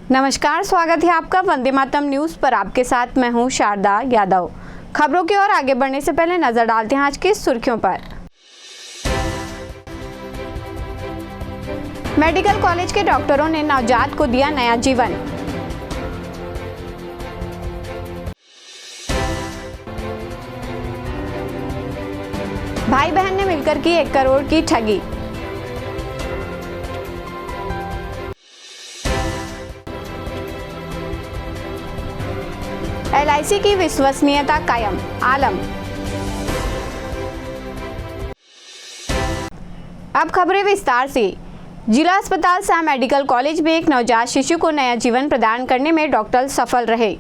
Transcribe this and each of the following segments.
नमस्कार, स्वागत है आपका वंदे मातरम न्यूज पर। आपके साथ मैं हूं शारदा यादव। खबरों की ओर आगे बढ़ने से पहले नजर डालते हैं आज की सुर्खियों पर। मेडिकल कॉलेज के डॉक्टरों ने नवजात को दिया नया जीवन। भाई बहन ने मिलकर की 1 करोड़ की ठगी। LIC की विश्वसनीयता कायम, आलम। अब खबरें विस्तार से। जिला अस्पताल शाह मेडिकल कॉलेज में एक नवजात शिशु को नया जीवन प्रदान करने में डॉक्टर सफल रहे।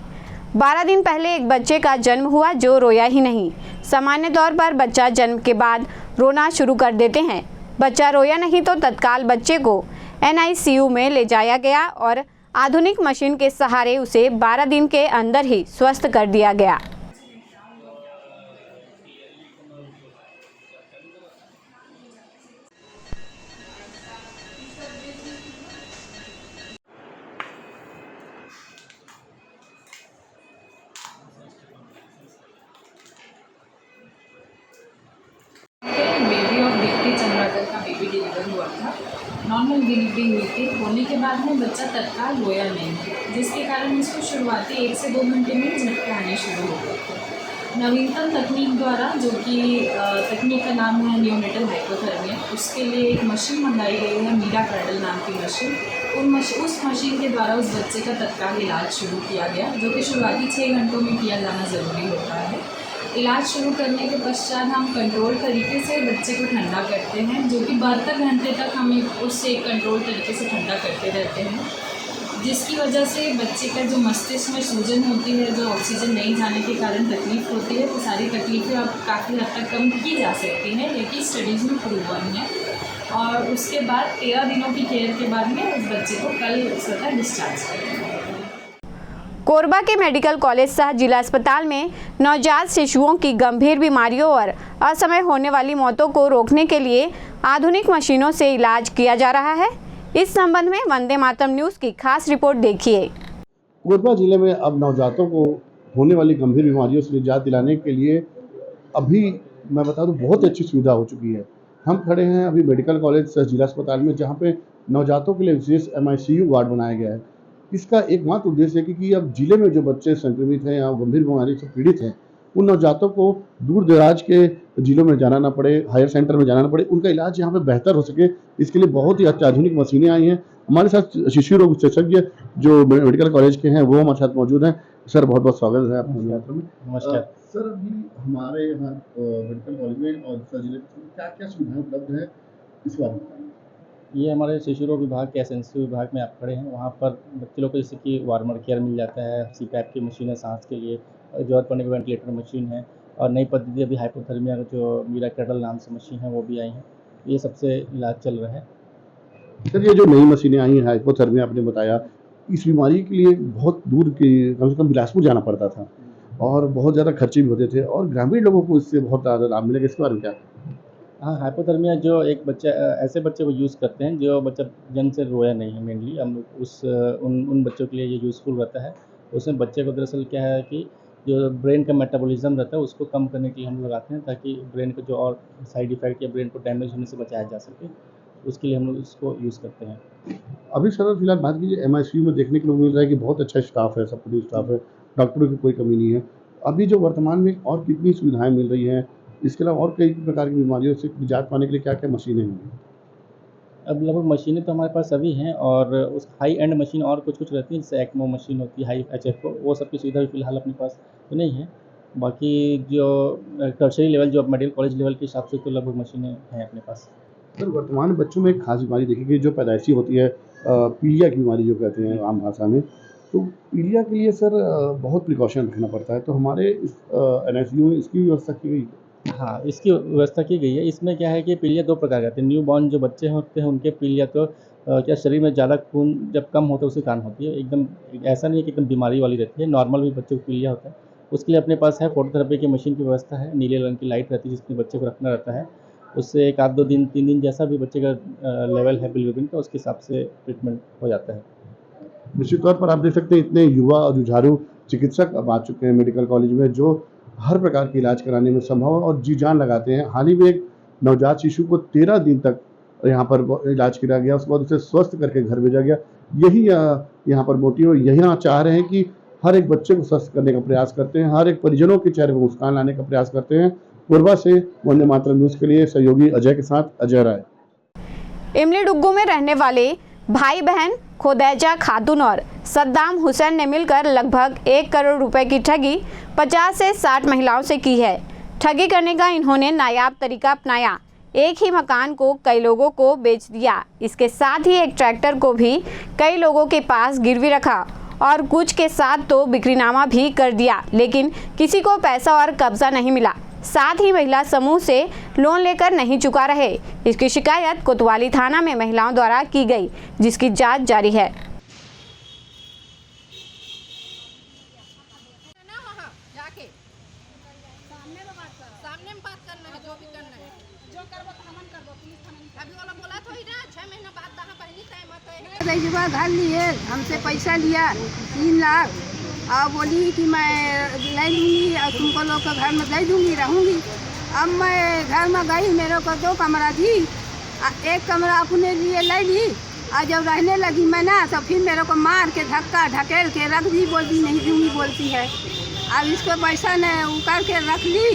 12 दिन पहले एक बच्चे का जन्म हुआ जो रोया ही नहीं। सामान्य तौर पर बच्चा जन्म के बाद रोना शुरू कर देते हैं। बच्चा रोया नहीं तो तत्काल बच्चे को NICU में ले जाया गया और आधुनिक मशीन के सहारे उसे 12 दिन के अंदर ही स्वस्थ कर दिया गया। बेबी और दीप्ति चंद्राकर का बेबी डिलीवर हुआ था। नॉर्मल डिलीवरी हुई थी। होने के बाद में बच्चा तत्काल रोया नहीं, जिसके कारण इसको शुरुआती 1 से 2 घंटे में झटके आने शुरू हो गए थे। नवीनतम तकनीक द्वारा, जो कि तकनीक का नाम है नियोनेटल हाइपोथर्मिया, उसके लिए एक मशीन मंगाई गई है, मीरा क्रैडल नाम की मशीन। उस मशीन के द्वारा उस बच्चे का तत्काल इलाज शुरू किया गया, जो कि शुरुआती 6 घंटों में किया जाना ज़रूरी होता है। इलाज शुरू करने के पश्चात हम कंट्रोल तरीके से बच्चे को ठंडा करते हैं, जो कि 72 घंटे तक हम उससे कंट्रोल तरीके से ठंडा करते रहते हैं, जिसकी वजह से बच्चे का जो मस्तिष्क में सूजन होती है, जो ऑक्सीजन नहीं जाने के कारण तकलीफ़ होती है, तो सारी तकलीफ़ें अब काफ़ी हद तक कम की जा सकती हैं, लेकिन स्टडीज़ में प्रूवन है। और उसके बाद 13 दिनों की केयर के बाद में उस बच्चे को कल स्वतः डिस्चार्ज करेंगे। कोरबा के मेडिकल कॉलेज शाह जिला अस्पताल में नवजात शिशुओं की गंभीर बीमारियों और असमय होने वाली मौतों को रोकने के लिए आधुनिक मशीनों से इलाज किया जा रहा है। इस संबंध में वंदे मातरम न्यूज की खास रिपोर्ट देखिए। कोरबा जिले में अब नवजातों को होने वाली गंभीर बीमारियों से निजात दिलाने के लिए अभी मैं बता दूं बहुत अच्छी सुविधा हो चुकी है। हम खड़े हैं अभी मेडिकल कॉलेज शाह जिला अस्पताल में, जहाँ पे नवजातों के लिए विशेष MICU वार्ड बनाया गया है। इसका एकमात्र उद्देश्य है कि अब जिले में जो बच्चे संक्रमित हैं या गंभीर बीमारी से पीड़ित हैं, उन नवजातों को दूर दराज के जिलों में जाना ना पड़े, हायर सेंटर में जाना ना पड़े, उनका इलाज यहाँ पे बेहतर हो सके। इसके लिए बहुत ही अत्याधुनिक मशीनें आई हैं। हमारे साथ शिशु रोग विशेषज्ञ जो मेडिकल कॉलेज के हैं वो हमारे साथ मौजूद हैं। सर बहुत बहुत स्वागत है आपका यात्रा में। नमस्कार सर, अभी हमारे यहाँ मेडिकल कॉलेज में और जिले में क्या क्या सुविधाएं उपलब्ध है, इस बारे में बताइए। ये हमारे शिशु रोग विभाग के SNC विभाग में आप खड़े हैं। वहाँ पर बच्चे लोग को जैसे कि वार्मर केयर मिल जाता है, CPAP की मशीन है सांस के लिए, जरूरत पड़ने पर वेंटिलेटर मशीन है, और नई पद्धति अभी हाइपोथर्मिया का जो मीरा क्रैडल नाम से मशीन है वो भी आई है। ये सबसे इलाज चल रहा है। सर, ये जो नई मशीनें आई हैं हाइपोथर्मिया, आपने बताया इस बीमारी के लिए बहुत दूर की कम से कम बिलासपुर जाना पड़ता था और बहुत ज़्यादा खर्चे भी होते थे, और ग्रामीण लोगों को इससे बहुत ज़्यादा लाभ मिलेगा, इसके बारे में क्या? हाँ, हाइपोथर्मिया जो एक बच्चा ऐसे बच्चे को यूज़ करते हैं जो बच्चा जन्म से रोया नहीं है। मेनली हम उन बच्चों के लिए ये यूज़फुल रहता है। उसमें बच्चे को दरअसल क्या है कि जो ब्रेन का मेटाबॉलिज्म रहता है उसको कम करने के लिए हम लगाते हैं, ताकि ब्रेन को जो और साइड इफेक्ट या ब्रेन को डैमेज होने से बचाया जा सके। उसके लिए हम लोग इसको यूज़ करते हैं। अभी सर फिलहाल बात कीजिए, MICU में देखने के लिए मिल रहा है कि बहुत अच्छा स्टाफ है, सपोर्टिव स्टाफ है, डॉक्टरों की कोई कमी नहीं है। अभी जो वर्तमान में और कितनी सुविधाएं मिल रही हैं, इसके अलावा और कई प्रकार की बीमारियों से निजात पाने के लिए क्या क्या मशीनें हैं? अब लगभग मशीनें तो हमारे पास सभी हैं, और उस हाई एंड मशीन और कुछ रहती हैं, जैसे ECMO मशीन होती है, हाई HFO, वो सब की सुविधा भी फिलहाल अपने पास तो नहीं है। बाकी जो टर्शरी लेवल, जो मेडिकल कॉलेज लेवल के हिसाब से तो लगभग मशीनें हैं अपने पास। सर, वर्तमान में बच्चों में एक खास बीमारी देखी गई जो पैदाइशी होती है, पीलिया की बीमारी जो कहते हैं आम भाषा में। तो पीलिया के लिए सर बहुत प्रिकॉशन रखना पड़ता है, तो हमारे इस NICU में इसकी व्यवस्था की गई? हाँ, इसकी व्यवस्था की गई है। इसमें क्या है कि पीलिया 2 प्रकार के आते हैं। न्यू बॉर्न जो बच्चे होते हैं उनके पीलिया तो क्या शरीर में ज़्यादा खून जब कम होता है उसके कारण होती है। एकदम ऐसा नहीं है कि एकदम बीमारी वाली रहती है, नॉर्मल भी बच्चे को पीलिया होता है। उसके लिए अपने पास है फोटोथेरेपी की मशीन की व्यवस्था है, नीले रंग की लाइट रहती है जिसमें बच्चे को रखना रहता है। उससे 1 आध 2 दिन 3 दिन जैसा भी बच्चे का लेवल है बिलीरुबिन का, उसके हिसाब से ट्रीटमेंट हो जाता है। निश्चित तौर पर आप देख सकते हैं इतने युवा और जुझारू चिकित्सक अब आ चुके हैं मेडिकल कॉलेज में, जो हर प्रकार के इलाज कराने में संभव है और जी जान लगाते हैं। हाल ही में एक नवजात शिशु को 13 दिन तक यहाँ पर इलाज किया गया, उसके बाद उसे स्वस्थ करके घर भेजा गया। यही यहाँ पर मोटिव, यहाँ चाह रहे हैं कि हर एक बच्चे को स्वस्थ करने का प्रयास करते हैं, हर एक परिजनों के चेहरे पर मुस्कान लाने का प्रयास करते हैं। कोरबा से वंदे मातरम न्यूज़ के लिए सहयोगी अजय के साथ अजय राय। इमली डुग्गू में रहने वाले भाई बहन खोदैजा खातून और सद्दाम हुसैन ने मिलकर लगभग 1 करोड़ रुपए की ठगी 50 से 60 महिलाओं से की है। ठगी करने का इन्होंने नायाब तरीका अपनाया। एक ही मकान को कई लोगों को बेच दिया। इसके साथ ही एक ट्रैक्टर को भी कई लोगों के पास गिरवी रखा और कुछ के साथ तो बिक्रीनामा भी कर दिया, लेकिन किसी को पैसा और कब्जा नहीं मिला। साथ ही महिला समूह से लोन लेकर नहीं चुका रहे। इसकी शिकायत कोतवाली थाना में महिलाओं द्वारा की गई, जिसकी जांच जारी है। सामने में बात करना है, जो भी करना है, जो करबो तो हमन करबो, पुलिस थाना नहीं। अभी वाला बोला तो ही ना 6 महीना बाद कहां पहली टाइम आता है। रईजुआ घर लिए, हमसे पैसा लिया 3 लाख और बोली कि मैं ले लूँगी और तुमको लोग के घर में दे दूँगी, रहूँगी। अब मैं घर में गई, मेरे को 2 कमरा दी, एक कमरा अपने लिए ले ली और जब रहने लगी मैं ना, तो फिर मेरे को मार के धक्का ढकेल के रख दी, बोलती नहीं दूँगी बोलती है। अब इसको पैसा ने उकर के रख ली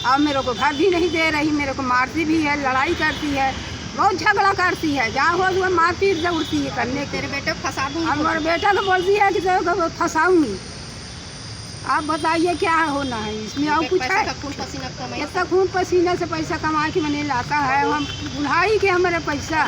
और मेरे को घर भी नहीं दे रही, मेरे को मारती भी है, लड़ाई करती है, बहुत झगड़ा करती है। जहाँ हो वो मारपीट जरूरती है करने। तेरे बेटे को फंसा दूँगी। हमारे बेटा को बोलती है कि तेरे को फंसाऊंगी। आप बताइए क्या होना है इसमें, और कुछ है? खून पसीना कमाई, इतना खून पसीने से पैसा कमा के मैंने लाता है, हम बुढ़ाई के हमारे पैसा,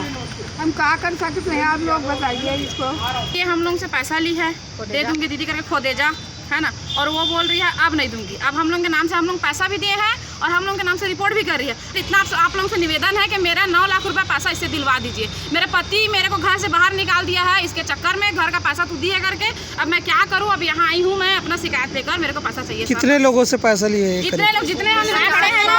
हम क्या कर सकते हैं? आप लोग बताइए इसको। ये हम लोग से पैसा ली है, दे दूंगी दीदी करके खो दे जा, है ना, और वो बोल रही है अब नहीं दूंगी। अब हम लोग के नाम से हम लोग पैसा भी दिए हैं और हम लोग के नाम से रिपोर्ट भी कर रही है। इतना आप लोगों से निवेदन है कि मेरा 9 लाख रुपए पैसा इससे दिलवा दीजिए। मेरे पति मेरे को घर से बाहर निकाल दिया है, इसके चक्कर में घर का पैसा तू दिए करके। अब मैं क्या करूं? अब यहाँ आई हूँ मैं अपना शिकायत लेकर, मेरे को पैसा चाहिए। कितने लोगों से पैसा लिए? जितने लोग जितने हम खड़े हैं ना,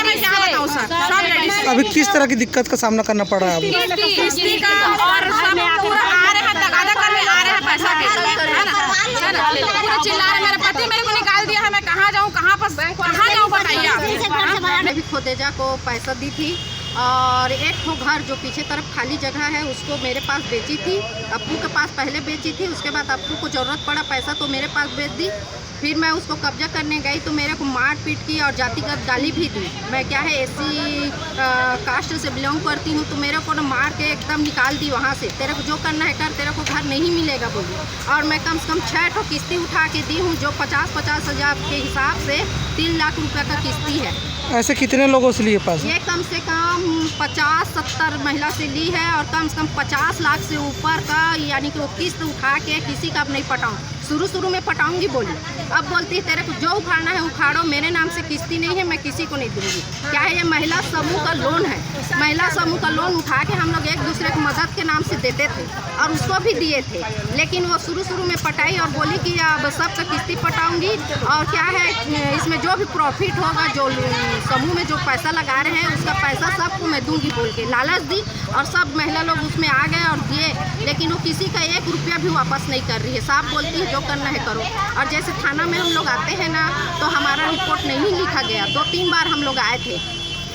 मैं क्या बताऊँ सर, सब लेडीज। अभी किस तरह की दिक्कत का सामना करना पड़ रहा है? किस्ती का और सब पूरा आ रहे हैं, तगादा करने आ रहे हैं पैसा के, है ना, पूरा चिल्ला रहे। मेरे पति मेरे को निकाल दिया है, मैं कहाँ जाऊँ, कहाँ जाऊँ बताइए। मैं भी खोदेजा को पैसा दी थी और एक तो घर जो पीछे तरफ खाली जगह है उसको मेरे पास बेची थी। अप्पू के पास पहले बेची थी, उसके बाद अप्पू को ज़रूरत पड़ा पैसा तो मेरे पास बेच दी। फिर मैं उसको कब्जा करने गई तो मेरे को मार पीट की और जातिगत गाली भी दी। मैं क्या है एससी कास्ट से बिलोंग करती हूँ, तो मेरे को ना मार के एकदम निकाल दी वहाँ से। तेरे को जो करना है कर, तेरे को घर नहीं मिलेगा बोली। और मैं कम से कम 6 ठो किस्ती उठा के दी हूँ, जो 50-50 हज़ार के हिसाब से 3 लाख रुपये का किस्ती है। ऐसे कितने लोगों से लिए पैसे? ये कम से कम 50-70 महिला से ली है और कम से कम 50 लाख से ऊपर का, यानी कि वो किस्त उठा के किसी का अब नहीं पटाऊँ। शुरू में पटाऊंगी बोली, अब बोलती है तेरे को जो उखाड़ना है उखाड़ो, मेरे नाम से किस्ती नहीं है, मैं किसी को नहीं दूंगी। क्या है, ये महिला समूह का लोन है। महिला समूह का लोन उठा के हम लोग एक दूसरे को मदद के नाम से देते थे और उसको भी दिए थे, लेकिन वो शुरू में पटाई और बोली कि अब सबका किस्ती पटाऊंगी और क्या है इसमें जो भी प्रॉफिट होगा, जो समूह में जो पैसा लगा रहे हैं उसका पैसा सबको मैं दूंगी बोल के लालच दी और सब महिला लोग उसमें आ गए और दिए, लेकिन वो किसी का 1 रुपया भी वापस नहीं कर रही है। साफ बोलती है जो करना है करो। और जैसे थाना में हम लोग आते हैं ना, तो हमारा रिपोर्ट नहीं लिखा गया। 2-3 बार हम लोग आए थे,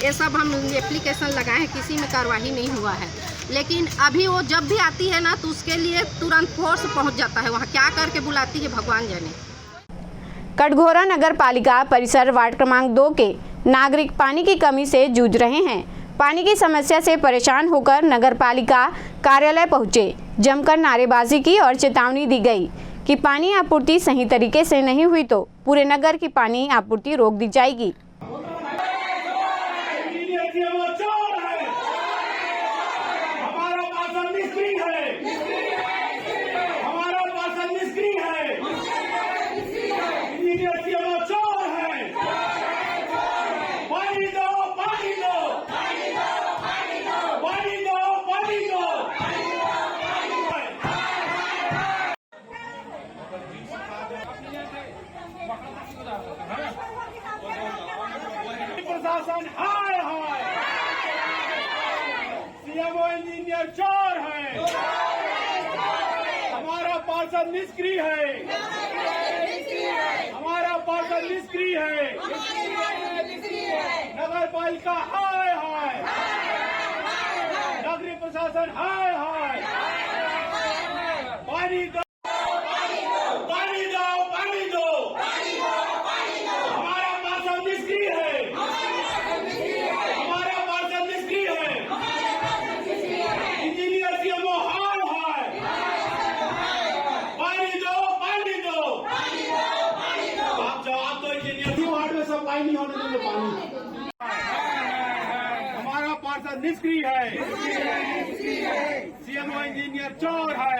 ये सब हम एप्लीकेशन लगाए हैं, किसी में कार्रवाई नहीं हुआ है। लेकिन अभी वो जब भी आती है ना, तो उसके लिए तुरंत फोर्स पहुंच जाता है वहाँ, क्या करके बुलाती है भगवान जाने। कटघोरा नगर पालिका परिसर वार्ड क्रमांक 2 के नागरिक पानी की कमी से जूझ रहे हैं। पानी की समस्या से परेशान होकर नगर पालिका कार्यालय पहुंचे, जमकर नारेबाजी की और चेतावनी दी गई कि पानी आपूर्ति सही तरीके से नहीं हुई तो पूरे नगर की पानी आपूर्ति रोक दी जाएगी। प्रशासन हाय हाय, सीएमओ इंजीनियर चोर है। पार्षद निष्क्रिय है, हमारा पार्षद निष्क्रिय है। नगर पालिका हाय हाय, नगरीय प्रशासन हाय हाय। पानी दो, पानी दो, पानी दो। हमारा पार्षद निष्क्रिय है, हमारा पार्षद निष्क्रिय है। इंजीनियर सीएमओ हाय हाय। पानी दो, पानी दो। आप जवाब दो। इंजीनियर वार्ड में सप्लाई नहीं होने देंगे पानी। हमारा पार्षद निष्क्रिय है, सीएमओ इंजीनियर चोर है।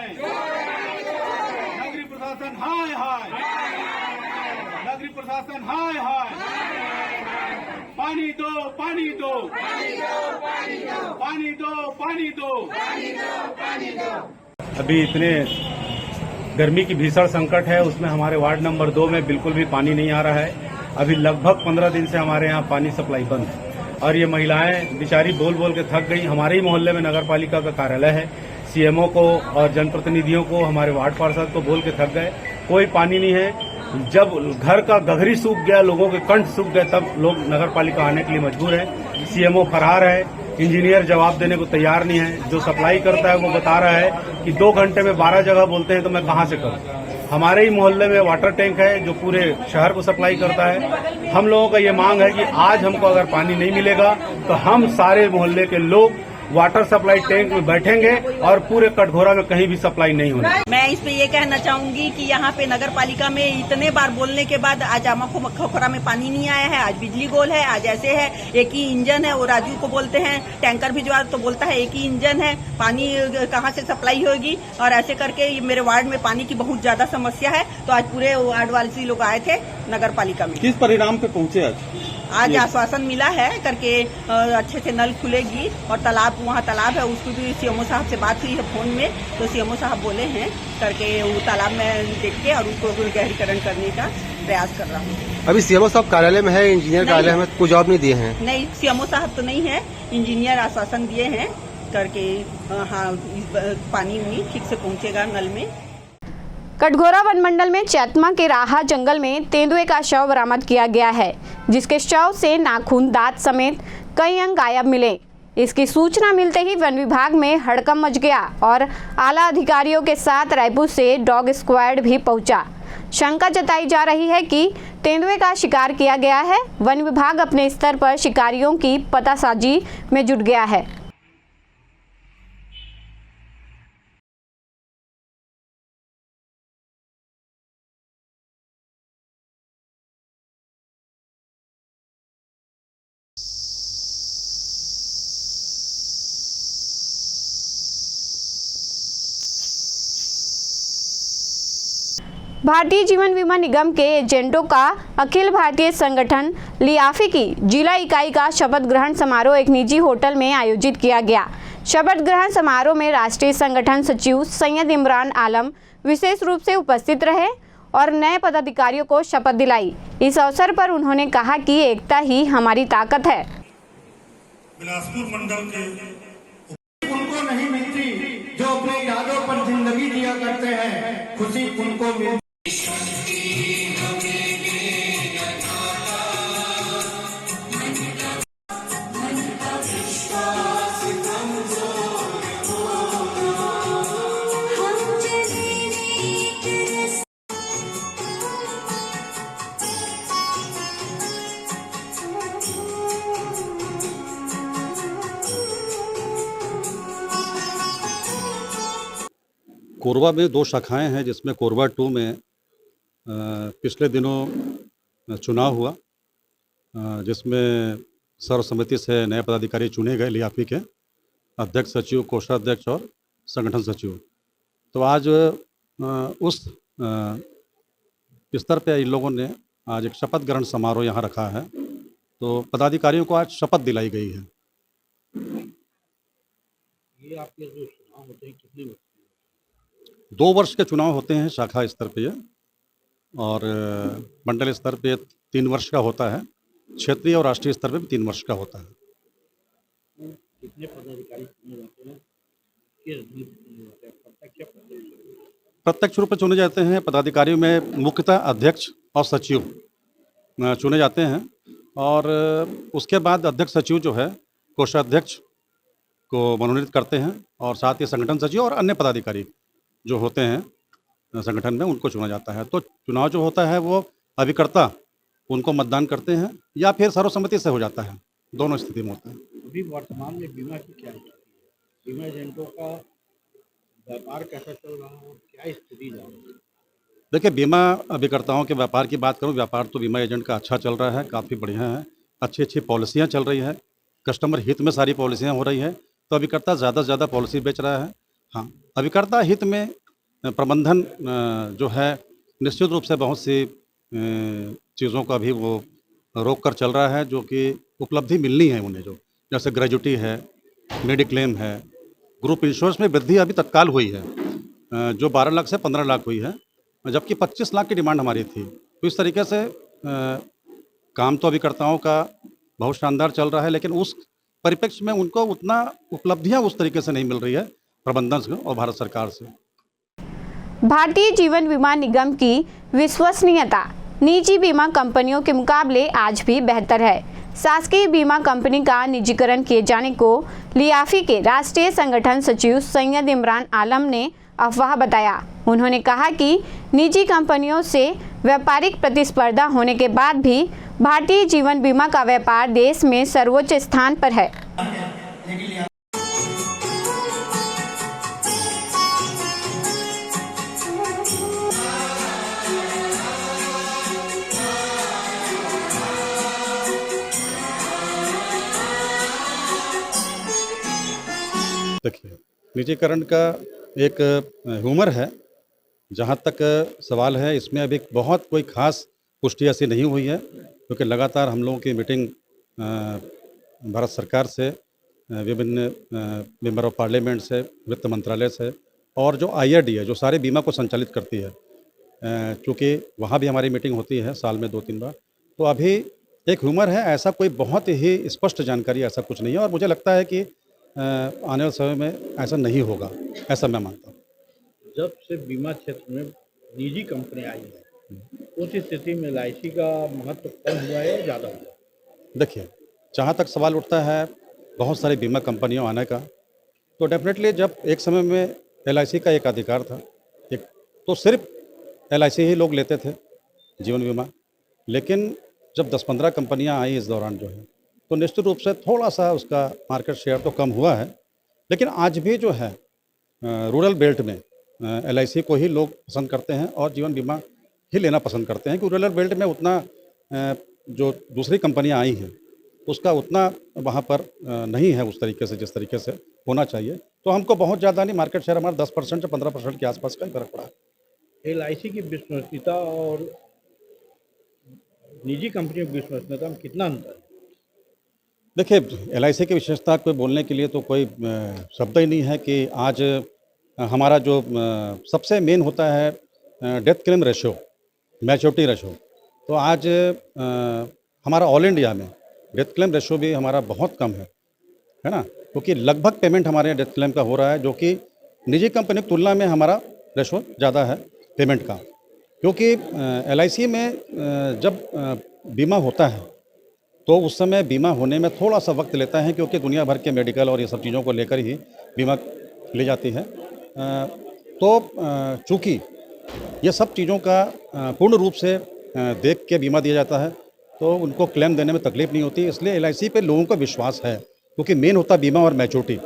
नगरीय प्रशासन हाय हाय, नगरीय प्रशासन हाय हाय। पानी दो, पानी दो, पानी दो, पानी दो। अभी इतने गर्मी की भीषण संकट है, उसमें हमारे वार्ड नंबर 2 में बिल्कुल भी पानी नहीं आ रहा है। अभी लगभग 15 दिन से हमारे यहाँ पानी सप्लाई बंद है और ये महिलाएं बेचारी बोल बोल के थक गई। हमारे ही मोहल्ले में नगर पालिका का कार्यालय है, सीएमओ को और जनप्रतिनिधियों को, हमारे वार्ड पार्षद को बोल के थक गए, कोई पानी नहीं है। जब घर का गगरी सूख गया, लोगों के कंठ सूख गए, तब लोग नगर पालिका आने के लिए मजबूर है। सीएमओ फरार है, इंजीनियर जवाब देने को तैयार नहीं है। जो सप्लाई करता है वो बता रहा है कि 2 घंटे में 12 जगह बोलते हैं, तो मैं कहां से करूं। हमारे ही मोहल्ले में वाटर टैंक है जो पूरे शहर को सप्लाई करता है। हम लोगों का ये मांग है कि आज हमको अगर पानी नहीं मिलेगा तो हम सारे मोहल्ले के लोग वाटर सप्लाई टैंक में बैठेंगे और पूरे कटघोरा में कहीं भी सप्लाई नहीं होगी। मैं इस पे ये कहना चाहूंगी कि यहाँ पे नगर पालिका में इतने बार बोलने के बाद आज आमाखोरा में पानी नहीं आया है। आज बिजली गोल है, आज ऐसे है, एक ही इंजन है। वो राजू को बोलते हैं टैंकर भिजवा, तो बोलता है एक ही इंजन है, पानी कहाँ से सप्लाई होगी। और ऐसे करके मेरे वार्ड में पानी की बहुत ज्यादा समस्या है। तो आज पूरे वार्ड वाले लोग आए थे नगर पालिका में। किस परिणाम पे पहुंचे आज आश्वासन मिला है करके अच्छे से नल खुलेगी और तालाब, वहाँ तालाब है, उसको भी सीएमओ साहब से बात हुई है फोन में, तो सीएमओ साहब बोले हैं करके वो तालाब में देख के और उसको गहरीकरण करने का प्रयास कर रहा हूँ। अभी सीएमओ साहब कार्यालय में है, इंजीनियर कार्यालय में कोई जवाब नहीं दिए हैं? नहीं, सीएमओ साहब तो नहीं है, इंजीनियर आश्वासन दिए हैं करके हाँ पानी उनी ठीक से पहुँचेगा नल में। कटघोरा वन मंडल में चैतमा के राहा जंगल में तेंदुए का शव बरामद किया गया है, जिसके शव से नाखून, दांत समेत कई अंग गायब मिले। इसकी सूचना मिलते ही वन विभाग में हड़कंप मच गया और आला अधिकारियों के साथ रायपुर से डॉग स्क्वाड भी पहुंचा। शंका जताई जा रही है कि तेंदुए का शिकार किया गया है। वन विभाग अपने स्तर पर शिकारियों की पतासाजी में जुट गया है। भारतीय जीवन बीमा निगम के एजेंटों का अखिल भारतीय संगठन लियाफी की जिला इकाई का शपथ ग्रहण समारोह एक निजी होटल में आयोजित किया गया। शपथ ग्रहण समारोह में राष्ट्रीय संगठन सचिव सैयद इमरान आलम विशेष रूप से उपस्थित रहे और नए पदाधिकारियों को शपथ दिलाई। इस अवसर पर उन्होंने कहा कि एकता ही हमारी ताकत है। बिलासपुर मंडल के उनको नहीं मिलती जो अपने यादों पर जिंदगी जिया करते हैं, खुशी उनको मिलती। कोरबा में 2 शाखाएं हैं, जिसमें कोरबा 2 में पिछले दिनों चुनाव हुआ, जिसमें सर्वसम्मति से नए पदाधिकारी चुने गए लियाफी के अध्यक्ष, सचिव, कोषाध्यक्ष और संगठन सचिव। तो आज उस स्तर पे इन लोगों ने आज एक शपथ ग्रहण समारोह यहाँ रखा है। तो पदाधिकारियों को आज शपथ दिलाई गई है। ये आपके जो चुनाव होते हैं कितने 2 वर्ष के चुनाव होते हैं शाखा स्तर पे, और मंडल स्तर पे 3 वर्ष का होता है। क्षेत्रीय और राष्ट्रीय स्तर पे भी 3 वर्ष का होता है। कितने पदाधिकारी चुने जाते हैं? प्रत्यक्ष रूप से चुने जाते हैं पदाधिकारियों में मुख्यतः अध्यक्ष और सचिव चुने जाते हैं, और उसके बाद अध्यक्ष सचिव जो है कोषाध्यक्ष को मनोनीत करते हैं, और साथ ही संगठन सचिव और अन्य पदाधिकारी जो होते हैं संगठन में उनको चुना जाता है। तो चुनाव जो होता है वो अभिकर्ता उनको मतदान करते हैं या फिर सर्वसम्मति से हो जाता है, दोनों स्थिति में होता है। अभी वर्तमान में बीमा की क्या स्थिति है? बीमा एजेंटों का व्यापार कैसा चल रहा है और क्या स्थिति जा रही है? देखिए, बीमा अभिकर्ताओं के व्यापार की बात करूं, व्यापार तो बीमा एजेंट का अच्छा चल रहा है, काफ़ी बढ़िया है, अच्छी अच्छी पॉलिसियां चल रही है, कस्टमर हित में सारी पॉलिसियां हो रही है, तो अभिकर्ता ज़्यादा से ज़्यादा पॉलिसी बेच रहा है। हाँ, अभिकर्ता हित में प्रबंधन जो है निश्चित रूप से बहुत सी चीज़ों का भी वो रोक कर चल रहा है, जो कि उपलब्धि मिलनी है उन्हें, जो जैसे ग्रेजुटी है, मेडिक्लेम है, ग्रुप इंश्योरेंस में वृद्धि अभी तत्काल हुई है, जो 12 लाख से 15 लाख हुई है, जबकि 25 लाख की डिमांड हमारी थी। तो इस तरीके से काम तो अभिकर्ताओं का बहुत शानदार चल रहा है, लेकिन उस परिप्रेक्ष्य में उनको उतना उपलब्धियां उस तरीके से नहीं मिल रही है प्रबंधन से और भारत सरकार से। भारतीय जीवन बीमा निगम की विश्वसनीयता निजी बीमा कंपनियों के मुकाबले आज भी बेहतर है। शासकीय बीमा कंपनी का निजीकरण किए जाने को लियाफी के राष्ट्रीय संगठन सचिव सैयद इमरान आलम ने अफवाह बताया। उन्होंने कहा कि निजी कंपनियों से व्यापारिक प्रतिस्पर्धा होने के बाद भी भारतीय जीवन बीमा का व्यापार देश में सर्वोच्च स्थान पर है। देखिए, निजीकरण का एक ह्यूमर है, जहाँ तक सवाल है इसमें अभी बहुत कोई खास पुष्टि ऐसी नहीं हुई है, क्योंकि लगातार हम लोगों की मीटिंग भारत सरकार से, विभिन्न मेंबर ऑफ पार्लियामेंट से, वित्त मंत्रालय से, और जो IRD है जो सारे बीमा को संचालित करती है, चूँकि वहाँ भी हमारी मीटिंग होती है साल में 2-3 बार, तो अभी एक ह्यूमर है, ऐसा कोई बहुत ही स्पष्ट जानकारी ऐसा कुछ नहीं है, और मुझे लगता है कि आने वाले समय में ऐसा नहीं होगा, ऐसा मैं मानता हूँ। जब से बीमा क्षेत्र में निजी कंपनी आई है, उस स्थिति में LIC का महत्व कम हुआ है या ज़्यादा हुआ? देखिए, जहाँ तक सवाल उठता है बहुत सारी बीमा कंपनियों आने का, तो डेफिनेटली जब एक समय में LIC का एक अधिकार था, एक तो सिर्फ LIC ही लोग लेते थे जीवन बीमा, लेकिन जब 10-15 कंपनियाँ आई इस दौरान जो है, तो निश्चित रूप से थोड़ा सा उसका मार्केट शेयर तो कम हुआ है, लेकिन आज भी जो है रूरल बेल्ट में LIC को ही लोग पसंद करते हैं और जीवन बीमा ही लेना पसंद करते हैं, क्योंकि रूरल बेल्ट में उतना जो दूसरी कंपनियां आई हैं उसका उतना वहाँ पर नहीं है उस तरीके से जिस तरीके से होना चाहिए। तो हमको बहुत ज़्यादा नहीं, मार्केट शेयर हमारा 10% से 15% के आसपास का ही फर्क पड़ा है। LIC की विश्वसनीयता और निजी कंपनियों की विश्वसनीयता में कितना अंतर है? देखिए, LIC की विशेषता को बोलने के लिए तो कोई शब्द ही नहीं है कि आज हमारा जो सबसे मेन होता है death claim ratio, maturity ratio, तो आज हमारा ऑल इंडिया में डेथ क्लेम रेशो भी हमारा बहुत कम है ना, क्योंकि लगभग पेमेंट हमारे यहाँ डेथ क्लेम का हो रहा है, जो कि निजी कंपनी की तुलना में हमारा रेशो ज़्यादा है पेमेंट का, क्योंकि LIC में जब बीमा होता है तो उस समय बीमा होने में थोड़ा सा वक्त लेता है, क्योंकि दुनिया भर के मेडिकल और ये सब चीज़ों को लेकर ही बीमा ली जाती है। तो चूँकि ये सब चीज़ों का पूर्ण रूप से देख के बीमा दिया जाता है, तो उनको क्लेम देने में तकलीफ नहीं होती, इसलिए LIC पे लोगों का विश्वास है, क्योंकि मेन होता है बीमा और मैच्योरिटी।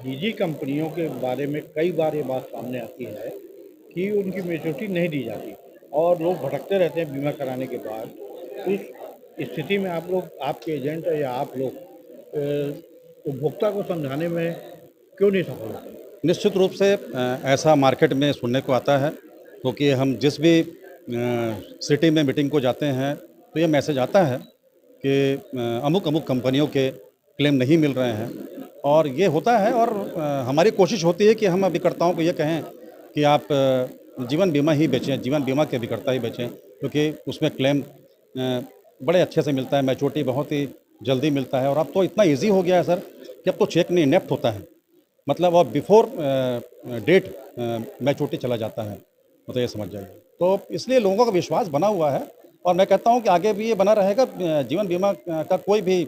निजी कंपनियों के बारे में कई बार ये बात सामने आती है कि उनकी मैच्योरिटी नहीं दी जाती और लोग भटकते रहते हैं बीमा कराने के बाद। उस स्थिति में आप लोग, आपके एजेंट या आप लोग उपभोक्ता को समझाने में क्यों नहीं सफल होते? निश्चित रूप से ऐसा मार्केट में सुनने को आता है, क्योंकि हम जिस भी सिटी में मीटिंग को जाते हैं तो ये मैसेज आता है कि अमुक अमुक कंपनियों के क्लेम नहीं मिल रहे हैं, और ये होता है। और हमारी कोशिश होती है कि हम अभिकर्ताओं को ये कहें कि आप जीवन बीमा ही बेचें, जीवन बीमा के अभिकर्ता ही बेचें, क्योंकि उसमें क्लेम बड़े अच्छे से मिलता है, मैच्योरिटी बहुत ही जल्दी मिलता है, और अब तो इतना इजी हो गया है सर कि अब तो चेक नहीं नेफ्ट होता है, मतलब और बिफोर डेट मैच्योरिटी चला जाता है, मतलब ये समझ जाइए। तो इसलिए लोगों का विश्वास बना हुआ है और मैं कहता हूँ कि आगे भी ये बना रहेगा। जीवन बीमा का कोई भी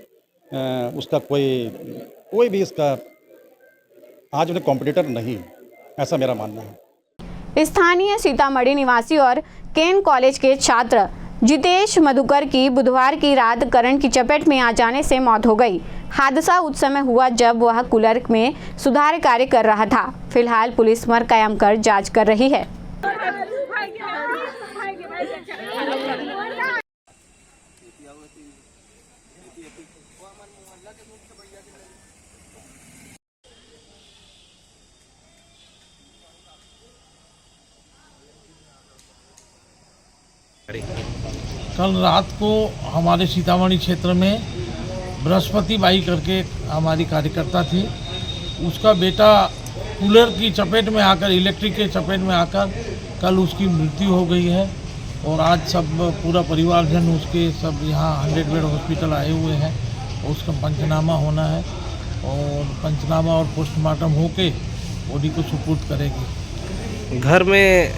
उसका कोई भी इसका आज उन्हें कॉम्पिटिटर नहीं, ऐसा मेरा मानना है। स्थानीय सीतामढ़ी निवासी और केन कॉलेज के छात्र जितेश मधुकर की बुधवार की रात करंट की चपेट में आ जाने से मौत हो गई। हादसा उस समय हुआ जब वह कूलर में सुधार कार्य कर रहा था। फिलहाल पुलिस मर कायम कर जांच कर रही है। कल रात को हमारे सीतामढ़ी क्षेत्र में बृहस्पति बाई करके हमारी कार्यकर्ता थी, उसका बेटा कूलर की चपेट में आकर, इलेक्ट्रिक के चपेट में आकर कल उसकी मृत्यु हो गई है। और आज सब पूरा परिवारजन उसके सब यहाँ 100 बेड हॉस्पिटल आए हुए हैं और उसका पंचनामा होना है और पंचनामा और पोस्टमार्टम होके बॉडी को सुपुर्द करेगी। घर में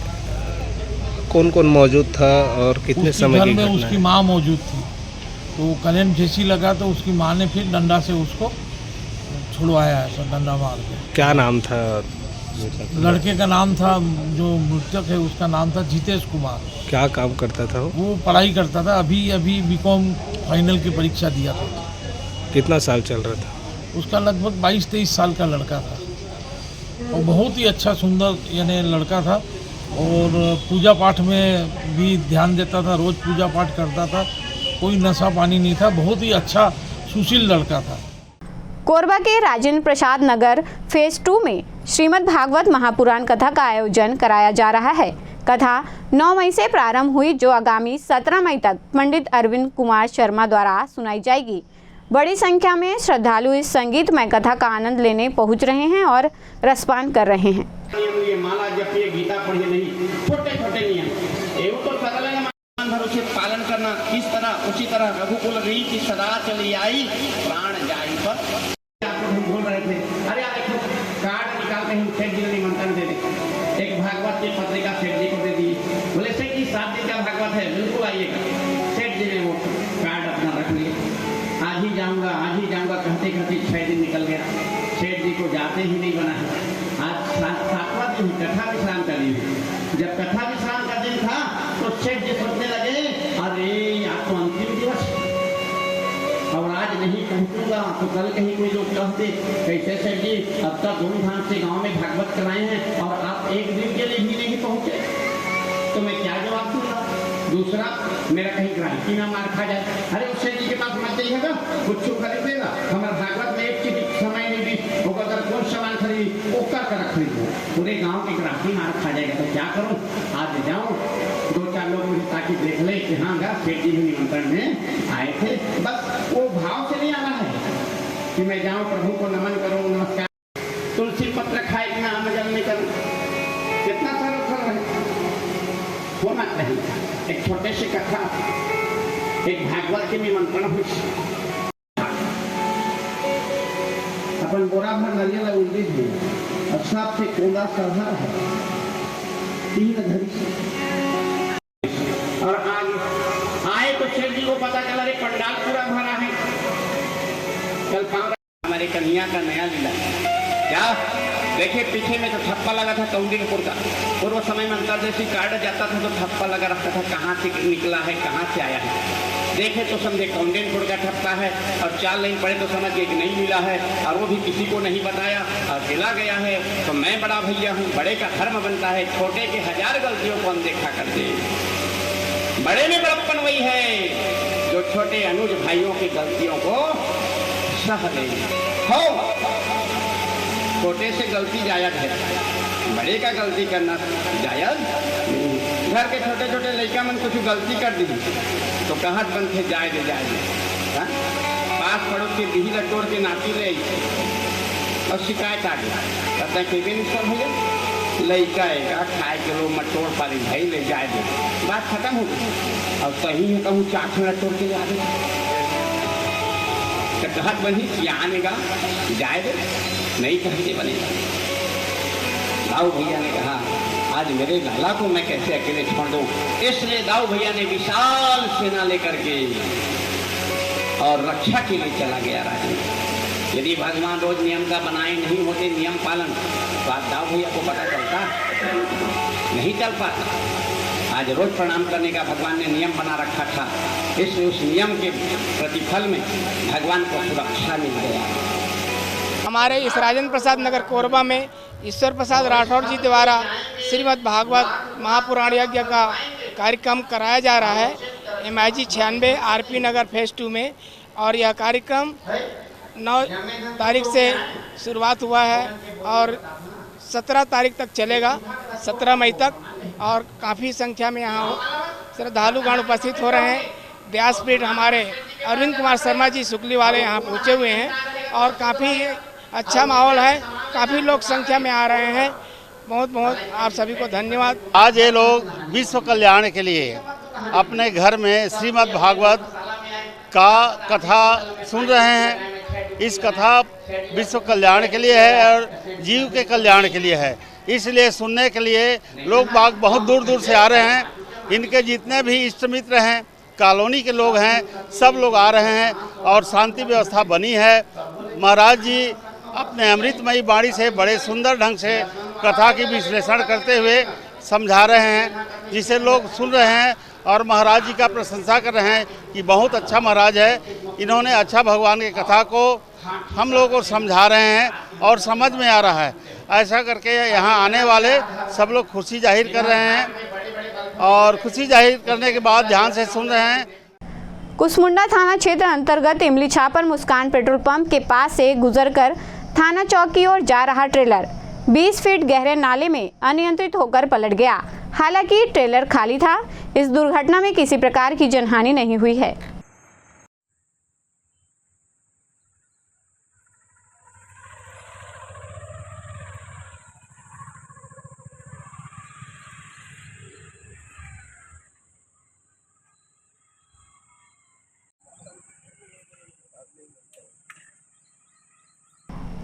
कौन कौन मौजूद था और कितने समय की घर में घटना उसकी है? माँ मौजूद थी, तो करंट जैसी लगा तो उसकी माँ ने फिर डंडा से उसको छुड़वाया है, सब डंडा मार के। क्या नाम था? लड़के का नाम था, जो मृतक है उसका नाम था जितेश कुमार। क्या काम करता था वो पढ़ाई करता था, अभी बीकॉम फाइनल की परीक्षा दिया था। कितना साल चल रहा था? उसका लगभग 22-23 साल का लड़का था और बहुत ही अच्छा सुंदर यानी लड़का था और पूजा पाठ में भी ध्यान देता था, रोज़ पूजा पाठ करता था, कोई नशा पानी नहीं था, बहुत ही अच्छा सुशील लड़का था। कोरबा के राजेंद्र प्रसाद नगर फेज 2 में श्रीमद् भागवत महापुराण कथा का आयोजन कराया जा रहा है। कथा 9 मई से प्रारंभ हुई, जो आगामी 17 मई तक पंडित अरविंद कुमार शर्मा द्वारा सुनाई जाएगी। बड़ी संख्या में श्रद्धालु इस संगीतमय कथा का आनंद लेने पहुंच रहे हैं और रसपान कर रहे हैं। ये माला जपिए, गीता पढ़िए नहीं, छोटे छोटे नियम एवं तो सकल भरोसे पालन करना। किस तरह? उसी तरह रघुकुल रीति सदा चली आई, प्राण जाई पर। आपको हम बोल रहे थे, अरे यार देखो कार्ड निकाल के हम सेठ जी को निमंत्रण दे दें, एक भागवत की पत्रिका सेठ जी को दे दी। बोले सेठ जी 7 दिन का भागवत है, बिल्कुल आइएगा। सेठ जी ने वो कार्ड अपना रख लिया। आज ही जाऊंगा कहते कहते 6 दिन निकल गया, सेठ जी को जाते ही नहीं बना है। आज 7वां दिन कथा विश्राम का दिन। जब कथा विश्राम का दिन था तो सेठ जी सोचने लगे, अरे आज तो अंतिम दिवस और आज नहीं पहुंचूंगा तो कल कहीं कोई लोग कहते कैसे सेठ जी अब तक धूमधाम से गांव में भागवत कराए हैं और आप एक दिन के लिए भी नहीं पहुंचे, तो मैं क्या जवाब दूंगा? दूसरा, मेरा कहीं ग्राहकी ना मार खा जाए। अरे उस सेठ जी के पास मत जाइएगा, कुछ खरीदेगा, हमारे भागवत में एक की समय नहीं दी होगा, अगर कौन सामान खरीदी वो कर कर खरीदो, पूरे गांव की ग्राहकी मार खा जाएगा। तो क्या करूं, आज जाऊं 2-4 लोग मुझे ताकि देख ले कि हाँ गा सेठ जी भी निमंत्रण में आए थे। बस वो भाव से नहीं आना है कि मैं जाऊं प्रभु को नमन करूं, नमस्कार, तुलसी पत्र खाए बिना अन्न जल नहीं करूं। कितना सरल है होना चाहिए। एक छोटे से कथा, एक भागवत के निमंत्रण हुई, अपन बोरा भर नरियल उल्टी थी और सबसे कोला सधा है 3 धरी से। और आए तो सेठ जी को पता चला रे पंडाल पूरा भरा है। कल पाँव हमारे कन्हैया का नया लीला क्या देखिए, पीछे में तो ठप्पा लगा था कौंडिनपुर का। पूर्व समय में अंतर्देशीय कार्ड जाता था तो ठप्पा लगा रहता था, कहाँ से निकला है, कहाँ से आया है। देखे तो समझे कौंडिनपुर का ठप्पा है और 4 लाइन पढ़े तो समझ एक नहीं मिला है और वो भी किसी को नहीं बताया और दिला गया है। तो मैं बड़ा भैया हूँ, बड़े का धर्म बनता है, छोटे के 1000 गलतियों को अनदेखा करते। बड़े में बड़प्पन वही है जो छोटे अनुज भाइयों की गलतियों को सह ले। हो छोटे से गलती जायज है, बड़े का गलती करना जायज नहीं। घर के छोटे छोटे लड़का मन कुछ गलती कर दी तो कहत बन थे जाए दे पास पड़ोस के बिही लटोड़ के नाती ले और शिकायत आ गई, कहते हैं केबिन सब भैया लड़का आएगा खाए के लोग मटोड़ पाली भाई ले जाए दे, बात खत्म हो गई। और सही है कहूँ 4 मिनट तोड़ के ले आ गए तो कहत बनी आनेगा जाए दे। नई धरती बनेगा। दाऊ भैया ने कहा आज मेरे लाला को मैं कैसे अकेले छोड़ दूं, इसलिए दाऊ भैया ने विशाल सेना लेकर के और रक्षा के लिए चला गया राज्य। यदि भगवान रोज नियम का बनाए नहीं होते नियम पालन, तो आज दाऊ भैया को पता चलता नहीं चल पाता। आज रोज प्रणाम करने का भगवान ने नियम बना रखा था, इसलिए उस नियम के प्रतिफल में भगवान को सुरक्षा मिल गया। हमारे इस राजेंद्र प्रसाद नगर कोरबा में ईश्वर प्रसाद राठौड़ जी द्वारा श्रीमद् भागवत महापुराण यज्ञ का कार्यक्रम कराया जा रहा है MIG 96 RP नगर फेज 2 में। और यह कार्यक्रम 9 तारीख से शुरुआत हुआ है और 17 तारीख तक चलेगा, 17 मई तक। और काफ़ी संख्या में यहाँ श्रद्धालुगण उपस्थित हो रहे हैं। व्यासपीठ हमारे अरविंद कुमार शर्मा जी सुकली वाले यहाँ पहुँचे हुए हैं और काफ़ी अच्छा माहौल है, काफ़ी लोग संख्या में आ रहे हैं। बहुत बहुत आप सभी को धन्यवाद। आज ये लोग विश्व कल्याण के लिए अपने घर में श्रीमद् भागवत का कथा सुन रहे हैं। इस कथा विश्व कल्याण के लिए है और जीव के कल्याण के लिए है, इसलिए सुनने के लिए लोग बाग बहुत दूर दूर से आ रहे हैं। इनके जितने भी इष्ट मित्र हैं, कॉलोनी के लोग हैं, सब लोग आ रहे हैं और शांति व्यवस्था बनी है। महाराज जी अपने अमृतमयी वाणी से बड़े सुंदर ढंग से कथा की विश्लेषण करते हुए समझा रहे हैं, जिसे लोग सुन रहे हैं और महाराज जी का प्रशंसा कर रहे हैं कि बहुत अच्छा महाराज है, इन्होंने अच्छा भगवान की कथा को हम लोगों को समझा रहे हैं और समझ में आ रहा है। ऐसा करके यहाँ आने वाले सब लोग खुशी जाहिर कर रहे हैं और खुशी जाहिर करने के बाद ध्यान से सुन रहे हैं। कुसमुंडा थाना क्षेत्र अंतर्गत इमली छापर मुस्कान पेट्रोल पंप के पास से गुजरकर थाना चौक की ओर जा रहा ट्रेलर 20 फीट गहरे नाले में अनियंत्रित होकर पलट गया। हालांकि ट्रेलर खाली था। इस दुर्घटना में किसी प्रकार की जनहानि नहीं हुई है।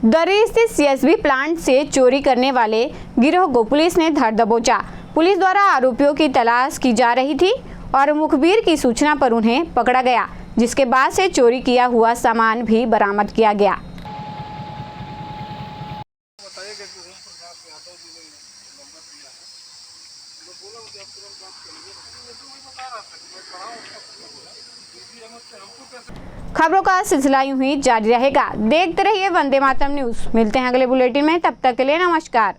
दर्री स्थित CSB प्लांट से चोरी करने वाले गिरोह को पुलिस ने धर दबोचा। पुलिस द्वारा आरोपियों की तलाश की जा रही थी और मुखबिर की सूचना पर उन्हें पकड़ा गया, जिसके बाद से चोरी किया हुआ सामान भी बरामद किया गया। खबरों का सिलसिला यूं ही जारी रहेगा। देखते रहिए वंदे मातरम न्यूज़। मिलते हैं अगले बुलेटिन में, तब तक के लिए नमस्कार।